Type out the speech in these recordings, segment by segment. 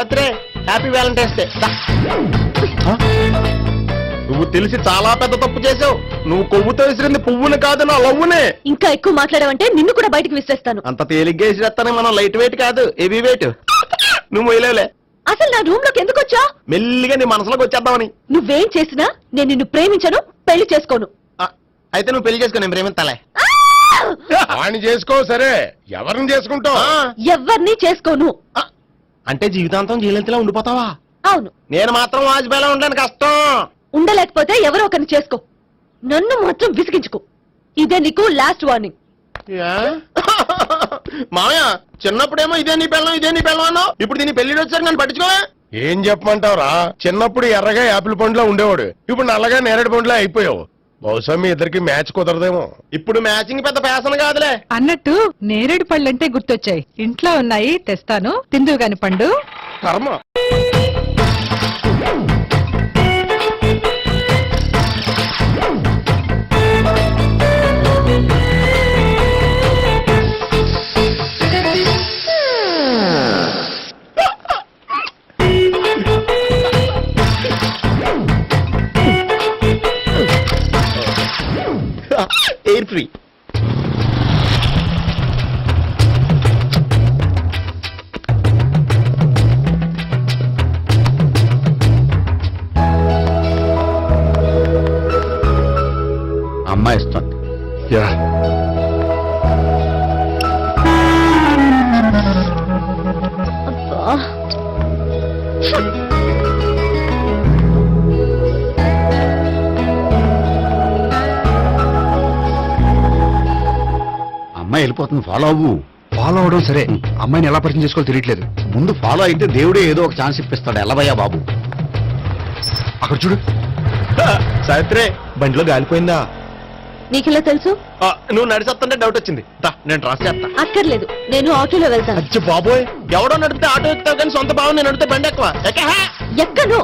Savitri happy Valentine's day. నువ్వు తెలిసి చాలా పెద్ద తప్పు చేసావు. నువ్వు కొవ్వుతో విసిరింది పువ్వుని కాదు, నా లవ్వునే. ఇంకా ఎక్కువ మాట్లాడావంటే నిన్ను కూడా బయటకు విసిరేస్తాను. అంత తేలిగ్గా విసిరేస్తానే, మనం లైట్ వెయిట్ కాదు హెవీ వెయిట్. నువ్వు మొయ్యలేవులే. అసలు నా రూమ్ లోకి ఎందుకు వచ్చా? మెల్లిగా నీ మనసులోకి వచ్చేద్దామని. నువ్వేం చేసినా నేను నిన్ను ప్రేమించను, పెళ్లి చేసుకోను. అయితే నువ్వు పెళ్లి చేసుకో, నేను ప్రేమిస్తాలే. వాణ్ణి చేసుకో. సరే, ఎవరిని చేసుకుంటావు? ఎవరిని చేసుకోను. అంటే జీవితాంతం జైలెంతలా ఉండిపోతావా? అవును. నేను మాత్రం వాజ్పేయిలా ఉండడానికి కష్టం. ఉండలేకపోతే ఎవరో ఒకరిని చేసుకో, నన్ను మాత్రం విసిగించుకో. ఇదే నీకు లాస్ట్ వార్నింగ్. మామయ్య, చిన్నప్పుడేమో ఇదే నీ పెళ్ళం ఇదే నీ పెళ్ళం అన్నావు. ఇప్పుడు దీని పెళ్లి వచ్చారు నన్ను పట్టించుకోవా? ఏం చెప్పమంటావురా? చిన్నప్పుడు ఎర్రగా యాపిల్ పండులా ఉండేవాడు, ఇప్పుడు నల్లగా నేరేడు పండులా అయిపోయావు. బహుశా మీ ఇద్దరికి మ్యాచ్ కుదరదేమో. ఇప్పుడు మ్యాచింగ్ పెద్ద ఫ్యాషన్ కాదులే. అన్నట్టు నేరేడు పళ్ళంటే గుర్తొచ్చాయి. ఇంట్లో ఉన్నాయి, తెస్తాను, తిందువు గాని పండు. కర్మ. Air free. అమ్మాయి ఇస్తుంది. అమ్మాయి వెళ్ళిపోతుంది, ఫాలో అవ్వు. ఫాలో అవడం సరే, అమ్మాయిని ఎలా పరిచయం చేసుకోవాలో తెలియట్లేదు. ముందు ఫాలో అయితే దేవుడే ఏదో ఒక ఛాన్స్ ఇప్పిస్తాడు. ఎల్లవయ్యా బాబు. అక్కడ చూడు. సావిత్రి, బండిలో గాలిపోయిందా? నీకెలా తెలుసు? నువ్వు నడిచేస్తుంటే డౌట్ వచ్చింది. నేను రాసి చేస్తా. అక్కర్లేదు, నేను ఆటోలో వెళ్తాను. అచ్చి బాబోయ్, ఎవడో నడిపితే ఆటో ఎక్కుతావు కానీ సొంత భావం నేను నడిపితే బండి ఎక్కువ. ఎక్కను.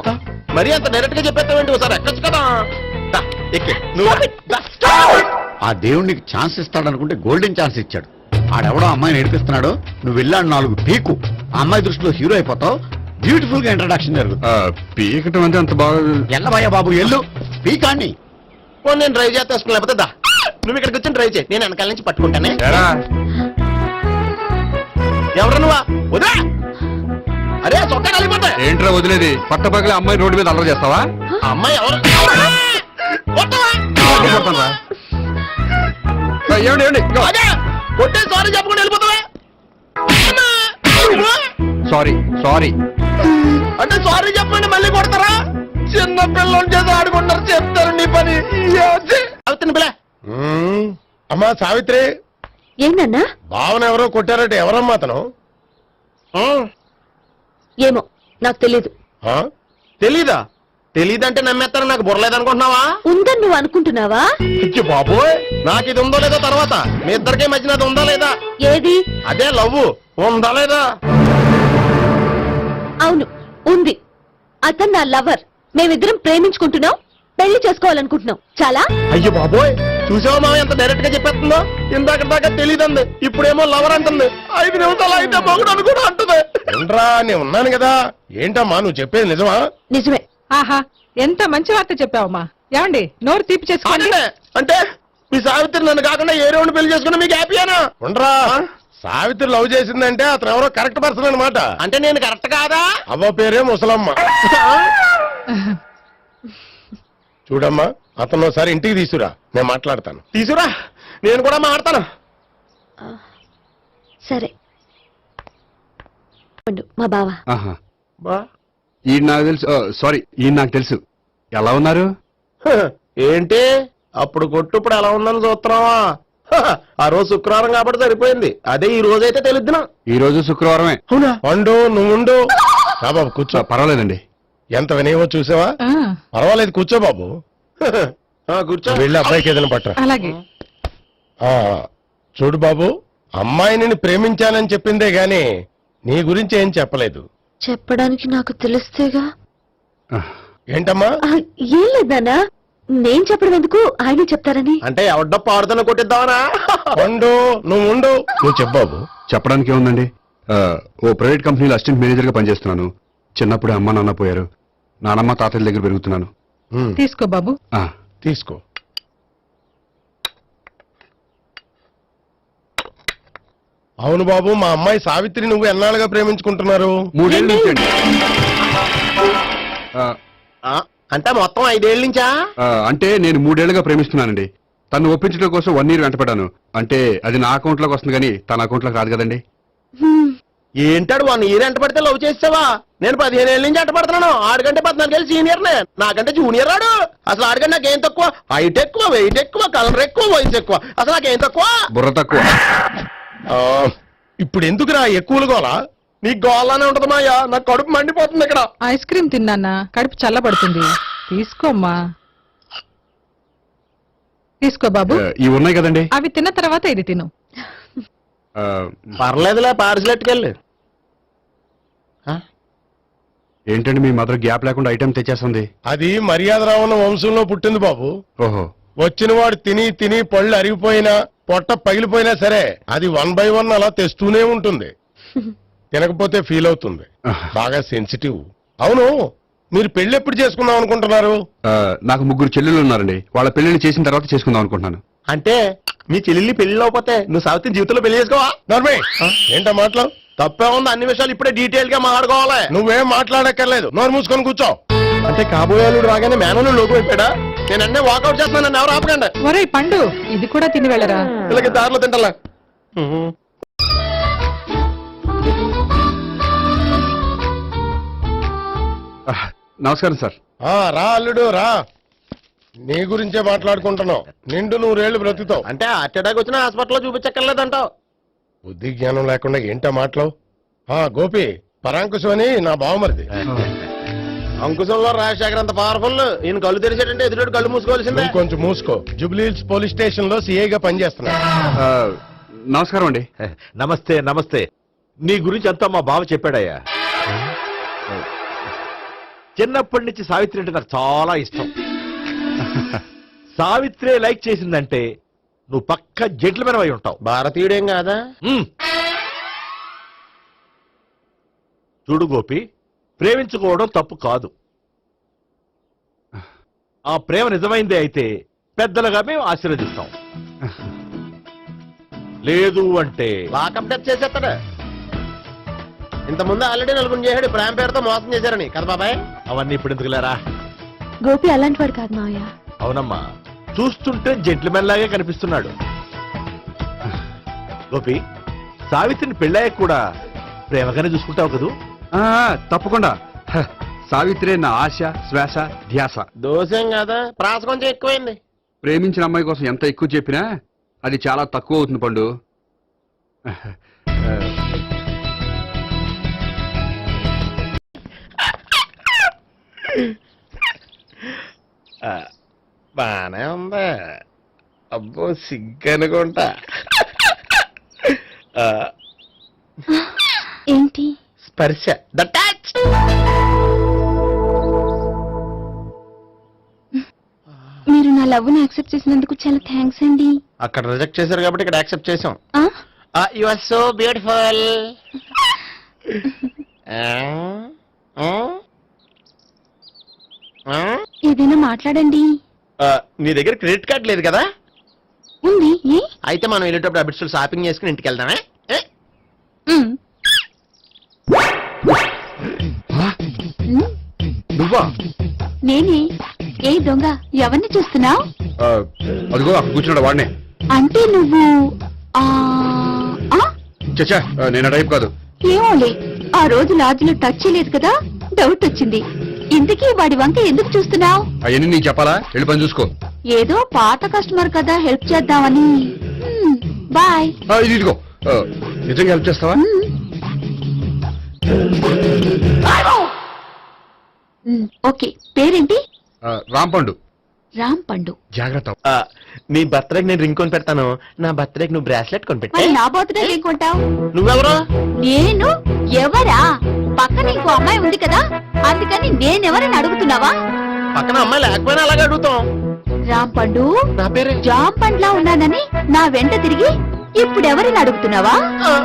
మరి అంత డైరెక్ట్ గా చెప్పేస్తావేంటి? ఒకసారి ఎక్కొచ్చు కదా. ఎక్కే నువ్వు. ఆ దేవుడికి ఛాన్స్ ఇస్తాడనుకుంటే గోల్డెన్ ఛాన్స్ ఇచ్చాడు. ఆడెవడో అమ్మాయిని ఏడిపిస్తున్నాడు, నువ్వు వెళ్ళాడు 4 పీకు. ఆ అమ్మాయి దృష్టిలో హీరో అయిపోతావు. బ్యూటిఫుల్ గా ఇంట్రడక్షన్ జరుగుతుంది. పీకటం అంటే అంత బాగా. ఎల్లవయ్యా బాబు, ఎల్లు పీకాన్ని. నేను డ్రైవ్ చేస్తాను, లేకపోతే దా నువ్వు ఇక్కడికి వచ్చి డ్రైవ్ చేయి, నేను వెనకాల నుంచి పట్టుకుంటానే. ఎవరు నువ్వా? వదా. అరే చొక్కా కలిపోతా. ఏంట్రా వదిలేది? పట్టపగలే అమ్మాయి రోడ్డు మీద అల్లరి చేస్తావా? అమ్మాయి ఎవరు? అదే కొట్టే సారీ చెప్పుకుని వెళ్ళిపోతావా? సారీ సారీ అంటే సారీ చెప్పండి మళ్ళీ కొడతారా? చిన్న పిల్లలు చేసి ఆడుకుంటారు, చెప్తారు నీ పని. అవుతుంది పిల్ల. అమ్మా సావిత్రి, ఏంటన్నా? భావన ఎవరో కొట్టారట. ఎవరమ్మా అతను? ఏమో నాకు తెలీదు. తెలీదా? తెలీదంటే నమ్మేస్తాను. నాకు బుర్రలేదనుకుంటున్నావా? ఉందని నువ్వు అనుకుంటున్నావా? ఇచ్చి బాబోయ్, నాకు ఇది ఉందో లేదో తర్వాత. మీ ఇద్దరికే మధ్యన అది ఉందా లేదా? ఏది? అదే లవ్ ఉందా లేదా? అవును, ఉంది. అతను నా లవర్. మేమిద్దరం ప్రేమించుకుంటున్నాం, పెళ్లి చేసుకోవాలనుకుంటున్నాం. చాలా. అయ్యో బాబోయ్, చూసావా మామ ఎంత డైరెక్ట్ గా చెప్పేస్తుందో? ఇందాక దాకా తెలియదండి, ఇప్పుడేమో లవర్ అంటుంది. 5 నిమిషాలు అయితే మగుడు అని కూడా అంటుంది. ఏంట్రా, నేను ఉన్నాను కదా. ఏంటమ్మా నువ్వు చెప్పేది నిజమా? నిజమే. ఆహా, ఎంత మంచి వార్త చెప్పావమ్మా. ఏమండి, నోరు తీపి చేసుకోండి. అంటే మీ సావిత్రి నన్ను కాకుండా ఏ రౌండ్ పెళ్లి చేసుకున్నా మీకు హ్యాపీయేనా? ఉండరా, సావిత్రి లవ్ చేసిందంటే అతను ఎవరో కరెక్ట్ పర్సన్ అనమాట. అంటే నేను కరెక్ట్ కాదా? అవ్వ పేరే ముసలమ్మ. చూడమ్మా, అతను ఒకసారి ఇంటికి తీసుకురా, నేను మాట్లాడతాను. తీసురా, నేను కూడా మాట్లాడతాను. సరే. మా బావ. ఈ నాకు తెలుసు. సారీ, ఈ నాకు తెలుసు. ఎలా ఉన్నారు? ఏంటి అప్పుడు కొట్టు ఇప్పుడు ఎలా ఉందని చూస్తున్నావా? ఆ రోజు శుక్రవారం కాబట్టి సరిపోయింది. అదే ఈ రోజు అయితే తెలుద్దునా. ఈ రోజు శుక్రవారమే. అవునా? పండు నువ్వు ఉండు. బాబు కూర్చో. పర్వాలేదండి. ఎంత వినయమో చూసావా? పర్వాలేదు, కూర్చో బాబు. కూర్చో. వెళ్ళి అబ్బాయికి ఏదైనా పట్ట. అలాగే. చూడు బాబు, అమ్మాయిని ప్రేమించానని చెప్పిందే గాని నీ గురించి ఏం చెప్పలేదు. చెప్పడానికి నాకు తెలిస్తేగా. ఏంటమ్మా? ఏం లేదన్నా, నేను చెప్పడం ఎందుకు, ఆయన చెప్తారని. అంటే ఎవడ్డో పాడుతున్న కొట్టిద్దామనా? పండు నువ్వు ఉండు. నువ్వు చెప్పు బాబు. చెప్పడానికి ఏముందండి, ఓ ప్రైవేట్ కంపెనీలో అసిస్టెంట్ మేనేజర్ గా పనిచేస్తున్నాను. చిన్నప్పుడే అమ్మ నాన్న పోయారు. నానమ్మ తాతయ్య దగ్గర పెరుగుతున్నాను. తీసుకో బాబు. ఆ, తీసుకో. అవును బాబు, మా అమ్మాయి సావిత్రి నువ్వు ఎన్నాళ్ళుగా ప్రేమించుకుంటున్నారు? 3 ఏళ్ళ నుంచి అండి. ఆ, అంటే మొత్తం 5 ఏళ్ళ నుంచా? అంటే నేను 3 ఏళ్లుగా ప్రేమిస్తున్నానండి. తను ఒప్పించడం కోసం 1 year వెంటపడ్డాను. అంటే అది నా అకౌంట్ లోకి వస్తుంది కానీ తన అకౌంట్ లోకి రాదు కదండి. ఏంటాడు 1 year ఎంట పడితే లవ్ చేసావా? నేను 15 ఏళ్ళ నుంచి ఎంట పడుతున్నాను. ఆడికంటే 14 ఏళ్ళు సీనియర్ నే, నాకంటే జూనియర్ రాడు. అసలు ఆడికంటే నాకేం తక్కువ? హైట్ ఎక్కువ, వెయిట్ ఎక్కువ, కలర్ ఎక్కువ, వయసు ఎక్కువ. అసలు నాకేం తక్కువ? బుర్ర తక్కువ. ఇప్పుడు ఎందుకురా ఎక్కువలు గోలా? నీకు గోళ్ళనే ఉంటది మాయా, నాకు కడుపు మండిపోతుంది ఇక్కడ. ఐస్ క్రీమ్ తిన్నానా, కడుపు చల్లబడుతుంది. తీసుకోమ్మా. తీసుకో బాబు. ఇవి ఉన్నాయి కదండి. అవి తిన్న తర్వాత ఇది తిను. ఆ, పర్లేదులే, పార్సిల్ ఎట్టుకెళ్ళి. ఏంటండి మీ మదర్ గ్యాప్ లేకుండా ఐటెం తెచ్చేస్తుంది? అది మర్యాద రావణ వంశంలో పుట్టింది బాబు. ఓహో. వచ్చిన వాడు తిని తిని పళ్ళు అరిగిపోయినా పొట్ట పగిలిపోయినా సరే అది 1 by 1 అలా తెస్తూనే ఉంటుంది. తినకపోతే ఫీల్ అవుతుంది. బాగా సెన్సిటివ్. అవును, మీరు పెళ్లి ఎప్పుడు చేసుకుందాం అనుకుంటున్నారు? నాకు 3 చెల్లెళ్ళు ఉన్నారండి. వాళ్ళ పెళ్లిని చేసిన తర్వాత చేసుకుందాం అనుకుంటున్నాను. అంటే మీ చెల్లెల్ని పెళ్లి లేకపోతే నువ్వు సావిత్రి జీవితంలో పెళ్లి చేసుకోవా? నర్మే, ఏంటో మాటలు? తప్పే ఉంది, అన్ని విషయాలు ఇప్పుడే డీటెయిల్ గా మాట్లాడుకోవాలి. నువ్వేం మాట్లాడక్కర్లేదు, నోరు మూసుకొని కూర్చో. అంటే కాబోయేలుడు రాగానే మేనలు లోకి అయిపోయాడా? నేను అన్నీ వాకౌట్ చేస్తాను, నన్ను ఎవరు ఆపకండి. ఒరే పండు, ఇది కూడా తిని వెళ్ళరా. వీళ్ళకి దారిలో తింటలే. నమస్కారం సార్. రా అల్లుడు రా. నీ గురించే మాట్లాడుకుంటున్నావు. నిండు 100 ఏళ్ళు బ్రతుకుతావు. అంటే హార్ట్ అటాక్ వచ్చిన హాస్పిటల్లో చూపించక్కర్లేదంటావు. బుద్ధి జ్ఞానం లేకుండా ఏంటో మాటలు? గోపి, పరాంకుశం అని నా బావమరిది. అంకుశంలో రాజశేఖర్ అంత పవర్ఫుల్. ఈయన కళ్ళు తెరిచాడంటే ఎదురు కళ్ళు మూసుకోవాల్సిందే. నువ్వు కొంచెం మూసుకో. జూబ్లీహిల్స్ పోలీస్ స్టేషన్ లో సిఐగా పనిచేస్తున్నా. నమస్కారం అండి. నమస్తే నమస్తే. నీ గురించి అంతా మా బావ చెప్పాడయ్యా. చిన్నప్పటి నుంచి సావిత్రి అంటే నాకు చాలా ఇష్టం. సావిత్రే లైక్ చేసిందంటే నువ్వు పక్క జెంట్లమెన్ అయి ఉంటావు. భారతీయుడేం కాదా? చూడు గోపి, ప్రేమించుకోవడం తప్పు కాదు. ఆ ప్రేమ నిజమైందే అయితే పెద్దలుగా మేము ఆశీర్వదిస్తాం. లేదు అంటే లాకప్ డెత్ చేసేస్తాడు. ఇంతకుముందు ఆల్రెడీ 4 చేశాడు ప్రేమ పేరుతో మోసం చేశారని కదా బాబాయ్. అవన్నీ ఇప్పుడు ఎందుకులేరా. గోపి అలాంటి వాడు కాదు మావయ్య. అవునమ్మా, చూస్తుంటే జెంట్లమెన్ లాగే కనిపిస్తున్నాడు. గోపి, సావిత్రిని పెళ్ళాక కూడా ప్రేమగానే చూసుకుంటావు కదూ? తప్పకుండా. సావిత్రే నా ఆశ, శ్వాస, ధ్యాస. దోషం కదా, ప్రాస కొంచెం ఎక్కువైంది. ప్రేమించిన అమ్మాయి కోసం ఎంత ఎక్కువ చెప్పినా అది చాలా తక్కువ అవుతుంది పండు. బానే ఉందా? అబ్బో సిగ్గనుకుంటా. ఏంటి? స్పర్శ, ద టచ్. మీరు నా లవ్ ని యాక్సెప్ట్ చేసినందుకు చాలా థ్యాంక్స్ అండి. అక్కడ రిజెక్ట్ చేశారు కాబట్టి ఇక్కడ యాక్సెప్ట్ చేసాం. ఆ? You are so beautiful. ఏదైనా మాట్లాడండి. నీ దగ్గర క్రెడిట్ కార్డ్ లేదు కదా? ఉంది. ఏ? అయితే మనం వెళ్ళేటప్పుడు అబిట్స్ షాపింగ్ చేసుకుని ఇంటికి వెళ్దామే. ఉమ్. నువ్వా? నేనే. ఏ దొంగ, ఎవరిని చూస్తున్నావు? అదిగో అక్కడ కూర్చున్నాడు వాడినే. అంటే నువ్వు ఆ ఆ? చచ్చా, నేను టైప్ కాదు. ఏమోలే, ఆ రోజు లాడ్జిలో టచ్ చేయలేదు కదా, డౌట్ వచ్చింది. ఇంతకీ వాడి వంక ఎందుకు చూస్తున్నావు? అవన్నీ నీకు చెప్పాలా? వెళ్ళి పని చూసుకో. ఏదో పాత కస్టమర్ కదా, హెల్ప్ చేద్దామని. బాయ్. ఇదిగో, నిజంగా హెల్ప్ చేస్తావా? ఓకే. పేరేంటి? రాంపండు. రామ్ పండు. జాగ్రత్త. నీ బర్త్డేకి నేను రింగ్ కొని పెడతాను, నా బర్త్డేకి నువ్వు బ్రాస్లెట్ కొని పెట్టే. మరి నా బర్త్డే ఏం కొంటావు? నువ్వెవరు? నేను ఎవరా? పక్కన ఇంకో అమ్మాయి ఉంది కదా, అందుకని నేనెవరని అడుగుతున్నావా? పక్కన అమ్మాయి లేకపోయినా అలాగే అడుగుతాం. రామ్ పండు, నా పేరే. జామ్ పండ్లా ఉన్నానని నా వెంట తిరిగి ఇప్పుడు ఎవరిని అడుగుతున్నావా?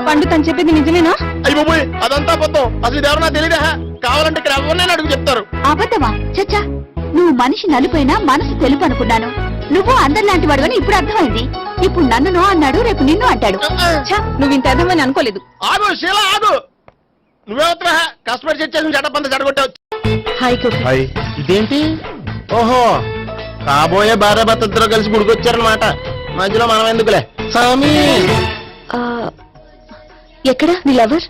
పండు తను చెప్పింది నిజమేనా? అయ్యి బాబోయ్ అదంతా అబద్ధం. అసలు ఇది ఎవరన్నా తెలియదా? కావాలంటే ఇక్కడ ఎవరినైనా అడుగు చెప్తారు. అబద్ధమా? చచ్చా, నువ్వు మనిషి నలుపైనా మనసు తెలుపు అనుకున్నాను. నువ్వు అందరిలాంటి వాడు ఇప్పుడు అర్థమైంది. ఇప్పుడు నన్ను అన్నాడు, రేపు నిన్ను అంటాడు. నువ్వు ఇంత అర్థమని అనుకోలేదు. ఆగు శీల ఆగు. నువ్వేవత్రా కస్టమర్ చెక్ చేసి చెడపంత చెడగొట్టావు. హాయ్ గోపి. హాయ్. ఇదేంటి? ఓహో కాబోయే భార్య భర్తతో కలిసి గుడికొచ్చారనమాట. మధ్యలో మనం ఎందుకులే స్వామి. ఎక్కడ నీ లవర్?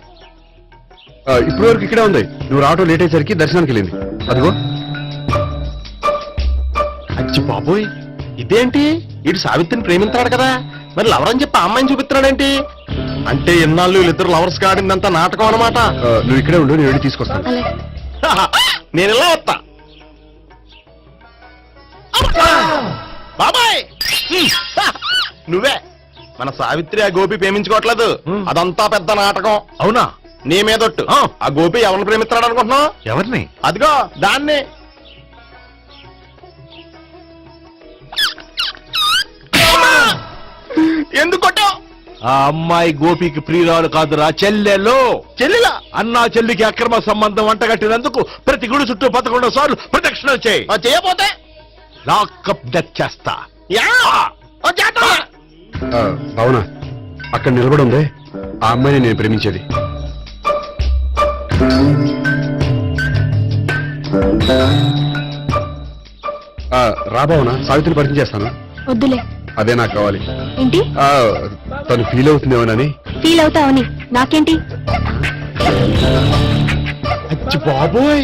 ఇప్పటి వరకు ఇక్కడే ఉంది. నువ్వు రావటం లేట్ అయ్యేసరికి దర్శనానికి వెళ్ళింది. అదిగో. అచ్చి బాబోయ్ ఇదేంటి? ఇటు సావిత్రిని ప్రేమించాడు కదా, మరి లవర్ అని చెప్పి ఆ అమ్మాయిని చూపిస్తున్నాడేంటి? అంటే ఇన్నాళ్ళు వీళ్ళిద్దరు లవర్స్ కాడిందంతా నాటకం అనమాట. నువ్వు ఇక్కడే ఉండు, నేను వెళ్ళి తీసుకొస్తాను. అలాగే. నేను ఇలా వస్తా. బాబాయ్ నువ్వే మన సావిత్రి ఆ గోపి ప్రేమించుకోవట్లేదు. అదంతా పెద్ద నాటకం. అవునా? నీ మీదొట్టు. ఆ గోపి ఎవరిని ప్రేమిస్తున్నాడు అనుకుంటున్నావు? ఎవరిని? అదిగో దాన్ని. ఎందుకు కొట్టావు? ఆ అమ్మాయి గోపికి ప్రియురాలు కాదురా, చెల్లెలు. చెల్లిలా? అన్నా చెల్లికి అక్రమ సంబంధం వంటగట్టినందుకు ప్రతి గుడి చుట్టూ 11 సార్లు ప్రదక్షిణ చేయి. చేయపోతే లాకప్ డెత్ చేస్తా. యా! ఓ చేద్దాం. అవునా? అక్కడ నిలబడి ఉంది ఆ అమ్మాయిని నేను ప్రేమించేది. రాబావునా? సావిత్రిని పరిచయం చేస్తాను. వద్దులే. అదే నాకు కావాలి. ఏంటి? తను ఫీల్ అవుతుందేమోనని. ఫీల్ అవుతావని నాకేంటి? అచ్చి బాబోయ్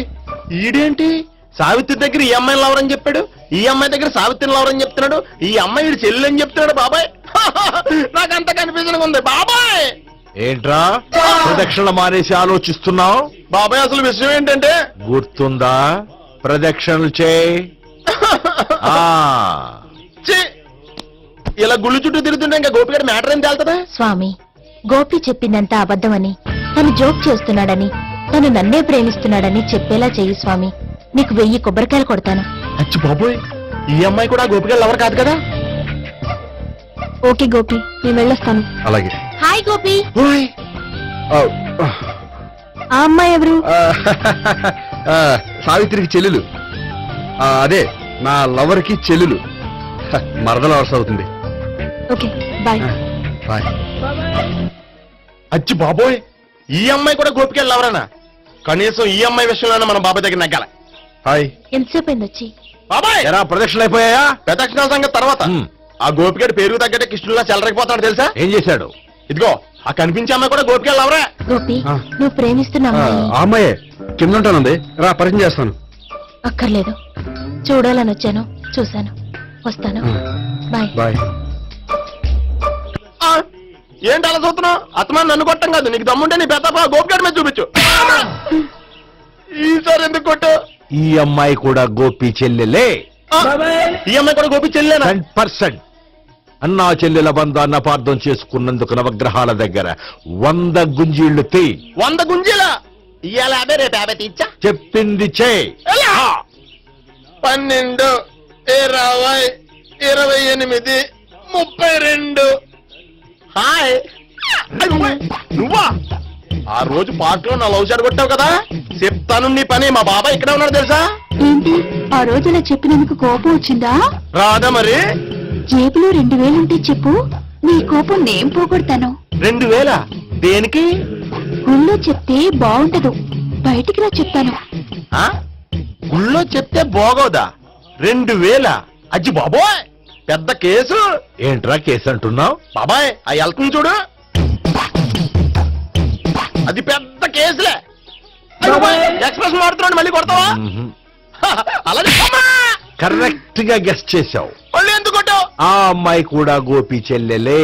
ఈడేంటి సావిత్రి దగ్గర ఈ అమ్మాయిని లవర్ అని చెప్పాడు, ఈ అమ్మాయి దగ్గర సావిత్రిని లవర్ అని చెప్తున్నాడు, ఈ అమ్మాయి ఈడు చెల్లి అని చెప్తున్నాడు. బాబాయ్ నాకంత కన్ఫ్యూజన్ ఉంది బాబాయ్. ఏంట్రా ప్రదక్షిణ మానేసి ఆలోచిస్తున్నావు? బాబాయ్ అసలు విషయం ఏంటంటే గుర్తుందా? ప్రదక్షిణలు చేయి. ఛీ! ఇలా గుళ్ళు చుట్టూ తిరుగుతుంటే ఇంకా గోపిగడ మ్యాటర్ ఏం తేలుతుందా? స్వామి, గోపి చెప్పిందంతా అబద్ధమని, తను జోక్ చేస్తున్నాడని, తను నన్నే ప్రేమిస్తున్నాడని చెప్పేలా చెయ్యి స్వామి. నీకు 1000 కొబ్బరికాయలు కొడతాను. అచ్చి బాబోయ్ ఈ అమ్మాయి కూడా గోపిగడ లవర్ కాదు కదా? ఓకే గోపి, నేను వెళ్ళొస్తాను. అలాగే. హాయ్ గోపి. ఓయ్ ఆ అమ్మాయి ఎవరు? సావిత్రికి చెల్లెలు. అదే నా లవర్కి చెల్లెలు. మరదల వరుస అవుతుంది. Okay bye. బాయ్. అచ్చి బాబోయ్ ఈ అమ్మాయి కూడా గోపిగడ లవరేనా? కనీసం ఈ అమ్మాయి విషయంలోనే మన బాబాయ్ దగ్గర నగ్గాల. హాయ్. ఎంతసేపు అయింది వచ్చి? బాబాయ్ ఎరా ప్రదక్షిణలు అయిపోయాయా? ప్రదక్షిణాల సంగతి తర్వాత. ఆ గోపిగడ పేరు తగ్గట్టే కృష్ణులా చెలరకపోతాడు తెలుసా? ఏం చేశాడు? ఇదిగో ఆ కనిపించే అమ్మాయి కూడా గోపిగడ లవరే. గోపి, ఆ. నువ్వు ప్రేమిస్తున్న అమ్మాయి ఆ అమ్మాయే కింద ఉంటానుంది. రా పరిచయం చేస్తాను. అక్కర్లేదు. చూడాలని వచ్చాను, చూశాను, వస్తాను. బాయ్. బాయ్. ఆ, ఏంటి అలా చూస్తున్నావు? అత్తమాని నన్ను కొట్టం కాదు, నీకు దమ్ముంటే నీ పెద్ద గోపిగడ మీద చూపించు. ఈసారి ఎందుకు కొట్టు? ఈ అమ్మాయి కూడా గోపి చెల్లెలే. ఈ అమ్మాయి కూడా గోపి చెల్లేనా? 100%. అన్నా చెల్లెల బంధాన్ని అపార్థం చేసుకున్నందుకు నవగ్రహాల దగ్గర 100 గుంజీళ్లు తీ. 100 గుంజీలా? ఇవాళ 50 రేపు 50 తీచ్చా. చెప్పింది చే. 12, 20, 28, 32. హాయ్. నువ్వా? ఆ రోజు పార్క్ లో నా లవ్ షాట్ కొట్టావు కదా, చెప్తాను నీ పని. మా బాబాయ్ ఇక్కడే ఉన్నాడు తెలుసా? ఏంటి ఆ రోజు ఇలా చెప్పినందుకు కోపం వచ్చిందా? రాదా మరి? జేబులో 2000 ఉంటే చెప్పు, నీ కోపం నేను పోగొడతాను. 2000 దేనికి? గుళ్ళో చెప్తే బాగుంటదు, బయటికి రా చెప్తాను. ఆ? గుళ్ళో చెప్తే బాగోదా? 2000? అజ్జి బాబోయ్ పెద్ద కేసు. ఏంట్రా కేసు అంటున్నావు? బాబాయ్ ఆ వెళ్తుంది చూడు, అది పెద్ద కేసులే. ఎక్స్ప్రెస్ మాడుతున్నాడు, మళ్ళీ కొడతావా? అలాగే కరెక్ట్ గా గెస్ట్ చేశావు. మళ్ళీ ఎందుకు కొట్టావు? ఆ అమ్మాయి కూడా గోపి చెల్లెలే.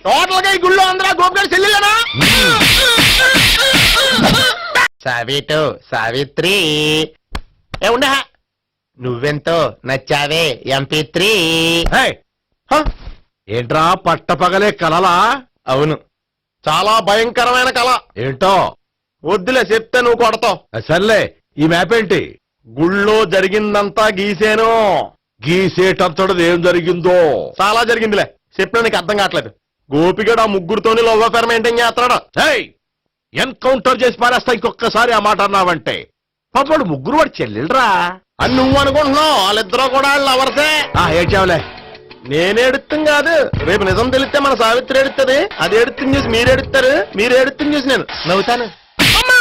టోటల్ గా ఈ గుళ్ళో అందరూ గోపిగారు చెల్లెలేనా? సావిటు సావిత్రి ఏ ఉండే నువ్వెంతో నచ్చావే MP3. హే! ఏంట్రా పట్టపగలే కలలా? అవును, చాలా భయంకరమైన కళ. ఏంటో వద్దులే చెప్తే నువ్వు కొడతావు. సర్లే, ఈ మ్యాప్ ఏంటి? గుళ్ళో జరిగిందంతా గీసేను. గీసేటంతటది ఏం జరిగిందో? చాలా జరిగిందిలే, చెప్పినా నీకు అర్థం కావట్లేదు. గోపిగడు ఆ ముగ్గురుతోని లవ్ అఫేర్ మెయింటైన్ చేస్తున్నాడు. ఎన్కౌంటర్ చేసి పారేస్తా ఇంకొకసారి ఆ మాట అన్నావంటే. పాపడు ముగ్గురు వాడు చెల్లెలరా. అని నువ్వు అనుకుంటున్నావు, వాళ్ళిద్దరూ కూడా లవర్సే. ఏడ్చావులే. నేనేడుతుంది కాదు, రేపు నిజం తెలిస్తే మన సావిత్రి ఎడుతుంది. అది ఎడుతుంది చూసి మీరు ఎడుతారు, మీరు ఎడుతుంది చూసి నేను నవ్వుతాను. అమ్మా!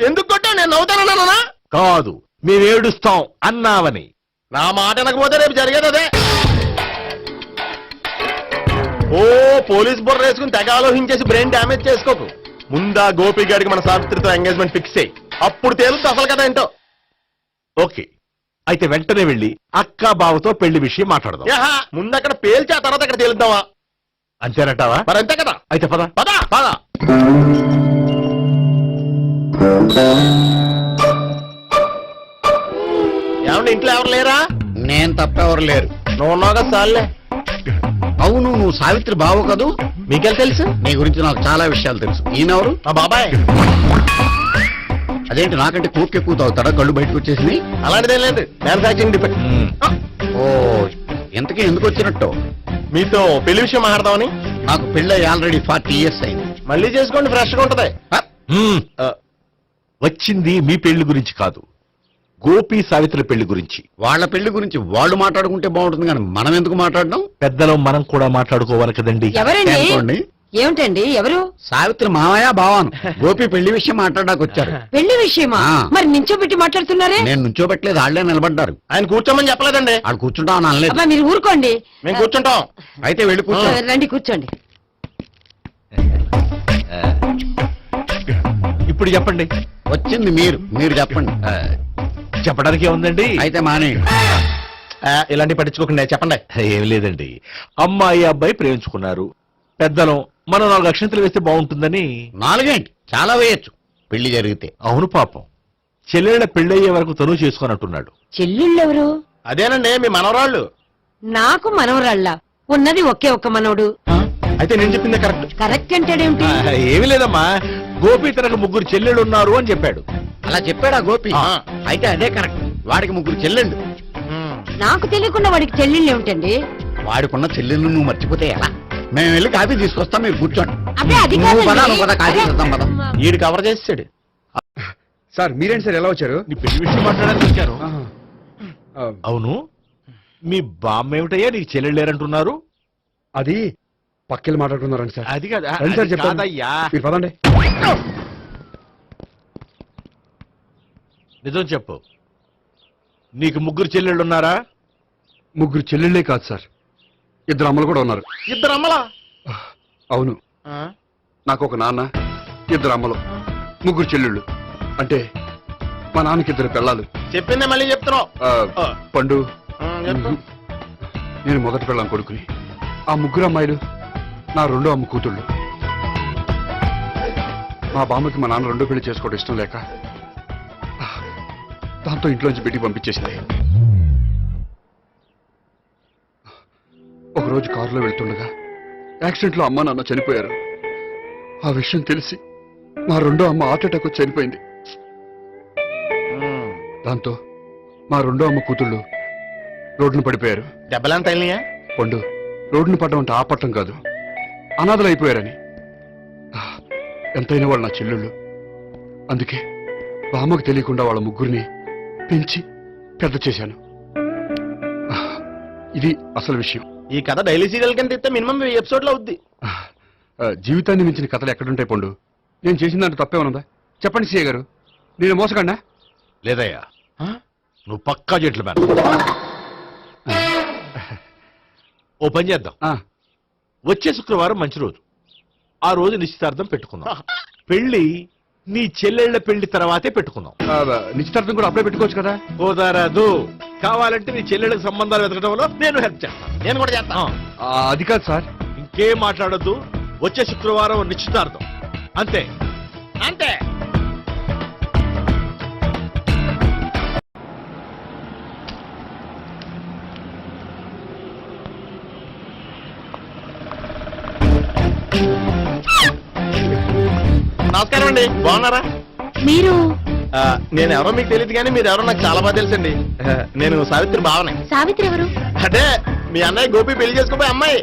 ఎందుకు కొట్టా? నేను నవ్వుతానన్నా? కాదు, మేమేడుస్తాం అన్నావని. నా మాట వినకపోతే రేపు జరిగేది అదే. ఓ పోలీస్ బుర్ర వేసుకుని తెగ ఆలోచించేసి బ్రెయిన్ డ్యామేజ్ చేసుకోకు. ముందా గోపి గారికి మన సావిత్రితో ఎంగేజ్మెంట్ ఫిక్స్ అయ్యి అప్పుడు తేలుతుంది అసలు కదా ఏంటో. ఓకే, అయితే వెంటనే వెళ్ళి అక్క బావతో పెళ్లి విషయం మాట్లాడదాం. యహా, ముందు అక్కడ పేల్చి ఆ తర్వాత అక్కడ తేలుద్దామా? అంతేనంటావా? మరి అంతే కదా. అయితే పద పద పద. ఏమంటే ఇంట్లో ఎవరు లేరా? నేను తప్పెవరు లేరు. నువ్వు ఉన్నావు కదా సార్లే. అవును, నువ్వు సావిత్రి బావు కదూ? మీకెళ్ళి తెలుసు? నీ గురించి నాకు చాలా విషయాలు తెలుసు. ఈయనెవరు? మా బాబాయ్. అదేంటి నాకంటే కోక్ ఎక్కువ తాగుతాడా? కళ్ళు బయటకు వచ్చేసింది. అలాంటిదేం లేదు, మ్యానుఫాక్చరింగ్ డిఫెక్ట్. ఓ, ఇంతకీ ఎందుకు వచ్చినట్టు? మీతో పెళ్లి విషయం మాట్లాడదామని. నాకు పెళ్ళి ఆల్రెడీ 40 years అయింది. మళ్ళీ చేసుకోండి, ఫ్రెష్ గా ఉంటది. మ్మ్. వచ్చింది మీ పెళ్లి గురించి కాదు, గోపి సావిత్రి పెళ్లి గురించి. వాళ్ళ పెళ్లి గురించి వాళ్ళు మాట్లాడుకుంటే బాగుంటుంది, కానీ మనం ఎందుకు మాట్లాడడం? పెద్దలో మనం కూడా మాట్లాడుకోవాలి కదండి. ఎవరండి? అనుకోండి. ఏమిటండి? ఎవరు? సావిత్రి మామయ్య బావాను గోపి పెళ్లి విషయం మాట్లాడడానికి వచ్చారు. పెళ్లి విషయమా? ఆ. మరి నించోబెట్టి మాట్లాడుతున్నారే? నేను నుంచోబెట్టలేదు, వాళ్ళే నిలబడ్డారు. ఆయన కూర్చోమని చెప్పలేదండి. వాళ్ళు కూర్చుంటామని అనలేదు. అబ్బా మీరు ఊరుకోండి. మేము కూర్చుంటాం. అయితే వెళ్ళి కూర్చో. రండి కూర్చోండి. ఇప్పుడు చెప్పండి. వచ్చింది మీరు చెప్పండి. చెప్పడానికి ఏముందండి? అయితే మానేయండి. ఇలాంటి పట్టించుకోకుండా చెప్పండి. ఏం లేదండి, అమ్మాయి అబ్బాయి ప్రేమించుకున్నారు. పెద్దలం మనం 4 అక్షంతలు వేస్తే బాగుంటుందని. 4 ఏంటి, చాలా వేయచ్చు పెళ్లి జరిగితే. అవును పాపం, చెల్లెళ్ళ పెళ్ళయ్యే వరకు తను చేసుకున్నట్టున్నాడు. చెల్లెళ్ళెవరు? అదేనండి మీ మనవరాళ్ళు. నాకు మనవరాళ్ళ ఉన్నది ఒకే ఒక్క మనవడు. అయితే నేను చెప్పిందే కరెక్ట్. కరెక్ట్ అంటాడేమిటి? ఏమి లేదమ్మా, గోపి తనకు 3 చెల్లెళ్ళు ఉన్నారు అని చెప్పాడు. అలా చెప్పాడా గోపి? ఆ. అయితే అదే కరెక్ట్. వాడికి 3 చెల్లెళ్ళు. నాకు తెలియకుండా వాడికి చెల్లెళ్ళు ఏమిటండి? వాడికున్న చెల్లెళ్ళు నువ్వు మర్చిపోతే ఎలా? మేము వెళ్ళి కాఫీ తీసుకొస్తాం, మీరు కూర్చోండి. అబ్బే అది నువ్వు పద, కాదండి. నువ్వు పద, కాఫీ చేద్దాం పద. ఈడు కవర్ చేసాడు. సార్ మీరేంటి సార్ ఎలా వచ్చారు? నీ పెళ్లి విషయం మాట్లాడడానికి వచ్చాను. అవును, మీ బామ్మ ఏమిటయ్యా నీకు చెల్లెళ్ళు లేరంటున్నారు? అది పక్కెళ్ళి మాట్లాడుకున్నారండి సార్. అది కాదా? రండి సార్ అది చెప్తాను. కాదయ్యా. మీరు పదండి. నిజం చెప్పు, నీకు 3 చెల్లెళ్ళు ఉన్నారా? 3 చెల్లెళ్ళే కాదు సార్, 2 అమ్మలు కూడా ఉన్నారు. ఇద్దరు అమ్మలా? అవును, నాకు ఒక నాన్న, 2 అమ్మలు, 3 చెల్లెళ్ళు. అంటే మా నాన్నకి 2 పిల్లలు. చెప్పిందే మళ్ళీ చెప్తున్నావు. పండు, చెప్పు. నేను మొదటి పెళ్ళాం కొడుకుని. ఆ 3 అమ్మాయిలు నా 2వ అమ్మ కూతుళ్ళు. మా బామ్మకి మా నాన్న 2వ పెళ్లి చేసుకోవడం ఇష్టం లేక దాంతో ఇంట్లోంచి బిడ్డికి పంపించేసింది. ఒకరోజు కారులో వెళ్తుండగా యాక్సిడెంట్లో అమ్మ నాన్న చనిపోయారు. ఆ విషయం తెలిసి మా 2వ అమ్మ హార్ట్ అటాక్ వచ్చి చనిపోయింది. దాంతో మా 2వ అమ్మ కూతుళ్ళు రోడ్డును పడిపోయారు. దెబ్బలంత తగిలినాయా? పండు, రోడ్డును పడ్డం అంటే ఆపట్టం కాదు, అనాథలు అయిపోయారని. ఎంతైనా వాళ్ళు నా చెల్లెళ్ళు. అందుకే బామ్మకు తెలియకుండా వాళ్ళ 3 పెంచి పెద్ద చేశాను. ఇది అసలు విషయం. ఈ కథ డైలీ సీరియల్ కింద ఇస్తే మినిమం 1000 ఎపిసోడ్లు అవుద్ది. జీవితాన్ని మించిన కథలు ఎక్కడుంటాయి పండు? నేను చేసిన దాంట్లో తప్పేమనుందా? చెప్పండి సీఏ గారు, నేను మోసకండా? లేదయ్యా, నువ్వు పక్కా జెంట్లు మ్యాన్. ఓ పని చేద్దాం, వచ్చే శుక్రవారం మంచి రోజు. ఆ రోజు నిశ్చితార్థం పెట్టుకుందాం. పెళ్లి నీ చెల్లెళ్ల పెళ్లి తర్వాతే పెట్టుకుందాం. నిశ్చితార్థం కూడా అప్పుడే పెట్టుకోవచ్చు కదా? కుదరదు, కావాలంటే నీ చెల్లెళ్ళకి సంబంధాలు వెతకడంలో నేను హెల్ప్ చేస్తాను. నేను కూడా చేస్తాను. అది కాదు సార్. ఇంకేం మాట్లాడొద్దు, వచ్చే శుక్రవారం నిశ్చితార్థం, అంతే అంతే. నమస్కారం అండి, బాగున్నారా? మీరు నేను ఎవరో మీకు తెలియదు కానీ మీరు ఎవరో నాకు చాలా బాగా తెలుసండి. నేను సావిత్రి బావనే. సావిత్రి ఎవరు? అదే మీ అన్నయ్య గోపి పెళ్లి చేసుకోపోయి అమ్మాయి.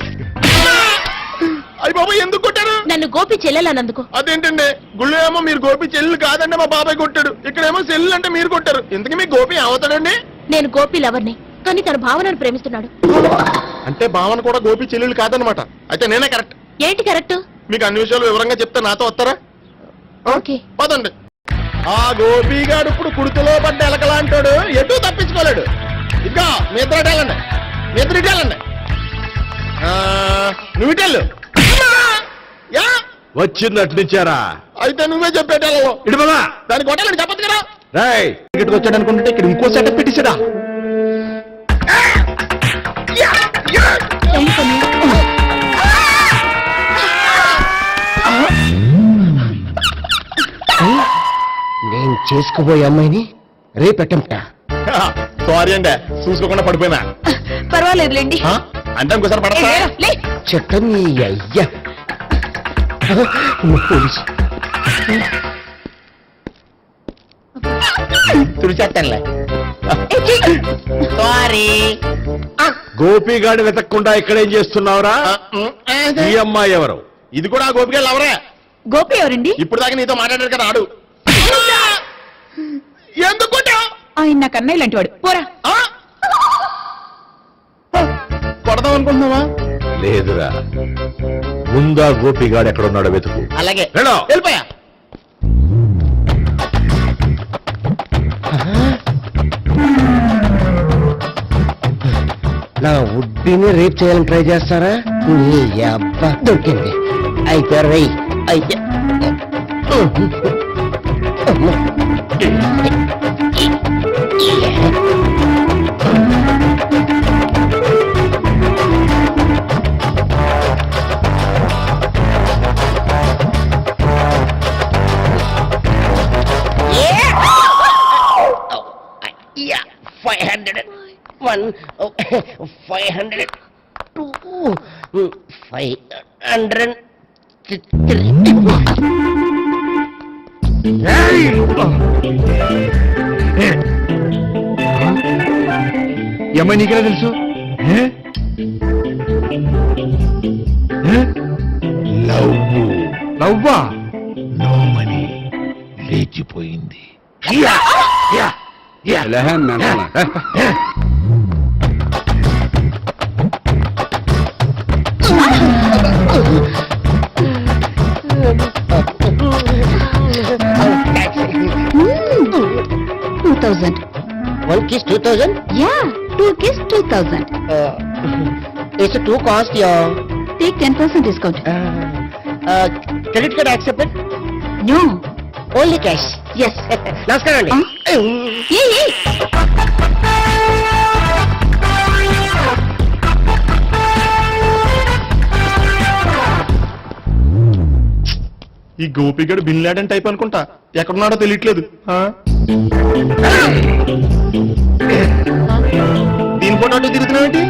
అయ్యి బాబా ఎందుకు కొట్టారు? నన్ను గోపి చెల్లెలన్నందుకు. అదేంటండి గుళ్ళు ఏమో మీరు గోపి చెల్లు కాదండి మా బాబాయ్ కొట్టాడు, ఇక్కడేమో చెల్లు అంటే మీరు కొట్టారు. ఇంతకీ మీ గోపి ఏమవుతాడండి? నేను గోపి లవర్ని, కానీ తన భావనను ప్రేమిస్తున్నాడు. అంటే భావన కూడా గోపి చెల్లెలు కాదనమాట. అయితే నేనే కరెక్ట్. ఏంటి కరెక్ట్? మీకు అన్ని విషయాలు వివరంగా చెప్తే నాతో వస్తారా? ఓకే. పదండి. ఆ గోపిగాడు ఇప్పుడు కుడితిలో పడ్డ ఎలకలాంటాడు, ఎటు తప్పించుకోలేడు. ఇంకా మీ ఇద్దరు ఇటాలండి, మీ ఇద్దరు ఇటాలండి. నువ్వు ఇటెళ్ళు. యా వచ్చిందట్లు నుంచారా? అయితే నువ్వే చెప్పేటాలో ఇటు బాబా దానికి కొట్టాలని చెప్పదు కదా. రాయ్ ఇక్కడికి వచ్చాడు అనుకుంటే ఇక్కడ ఇంకో సెటప్ పెట్టించడా. నేను చేసుకుపోయే అమ్మాయిని రేపెట్టంట. సారీ అండి, చూసుకోకుండా పడిపోయినా. పర్వాలేదులేండి. అంటే ఇంకోసారి పడతా. చెట్ట నీ అయ్యా పోలీసు తుడిచేస్తానులే. సారీ. గోపిగాడి వెతకకుండా ఇక్కడేం చేస్తున్నావురా? ఈ అమ్మాయి ఎవరు? ఇది కూడా ఆ గోపిగాళ్ళు ఎవరే? గోపి ఎవరండి? ఇప్పుడు దాకా నీతో మాట్లాడారు కదా ఆడు. ఎందుకు కొట్టావ్? ఆయన నా కన్నయ్య లాంటి వాడు. పోరా. కొడదాం అనుకుంటున్నావా? లేదురా, ముందా గోపిగాడు ఎక్కడున్నాడో వెతుకు. అలాగే వెళ్ళు. వెళ్ళిపోయా. నా ఉడ్డిని రేప్ చేయాలని ట్రై చేస్తారా? నీ అబ్బా దొరికింది. అయితే రై అయితే Yeah, 500. 1, 500. 2, 500. 3. ఏమై నీకెలా తెలుసు? లవ్వా? నోమని లేచిపోయింది. One kiss 2000? Yeah, 2 kiss 2000. It's too cost, yeah. Take 10% discount. Credit card accepted? No. Only cash. Yes. నమస్కారం అండి. Hey. ఈ గోపిగడు బిన్ లాడెన్ టైప్ అనుకుంటా, ఎక్కడున్నాడో తెలియట్లేదు. దీని ఫోటో తిరుగుతున్నావు ఏంటి?